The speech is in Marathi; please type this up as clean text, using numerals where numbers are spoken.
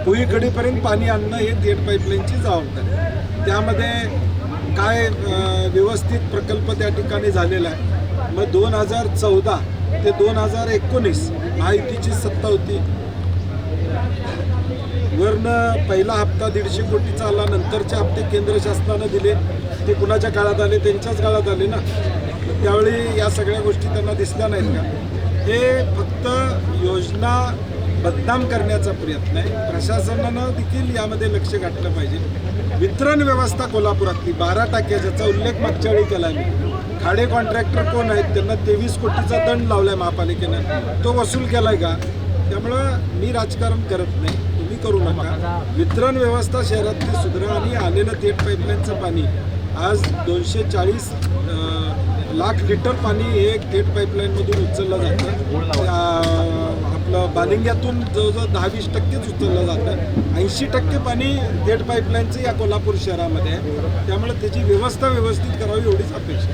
भुईकडीपर्यंत पाणी आणणं हे थेट पाईपलाईनची जबाबदारी. त्यामध्ये काय व्यवस्थित प्रकल्प त्या ठिकाणी झालेला आहे. मग 2014 ते 2019 महायुतीची सत्ता होती. वरनं पहिला हप्ता 150 कोटीचा आला, नंतरचे हप्ते केंद्र शासनानं दिले. ते कुणाच्या काळात आले? त्यांच्याच काळात आले ना. त्यावेळी या सगळ्या गोष्टी त्यांना दिसल्या नाहीत का? हे फक्त योजना बदनाम करण्याचा प्रयत्न आहे. प्रशासनानं देखील यामध्ये लक्ष घातलं पाहिजे. वितरण व्यवस्था कोल्हापुरातली 12 टाक्या, ज्याचा उल्लेख मागच्या वेळी केला मी. खाडे कॉन्ट्रॅक्टर कोण आहेत? त्यांना 23 कोटीचा दंड लावलाय महापालिकेनं. तो वसूल केलाय का? त्यामुळं मी राजकारण करत नाही, तुम्ही करू नका. वितरण व्यवस्था शहरातली सुधारा आणि आलेलं थेट पाईपलाईनचं पाणी आज 240 लाख लिटर पाणी हे थेट पाईपलाईनमधून उचललं जातं. आपलं बालिंग्यातून जवळजवळ 10-20% उचललं जातं. 80% पाणी थेट पाईपलाईनचं या कोल्हापूर शहरामध्ये आहे. त्यामुळे त्याची व्यवस्था व्यवस्थित करावी एवढीच अपेक्षा.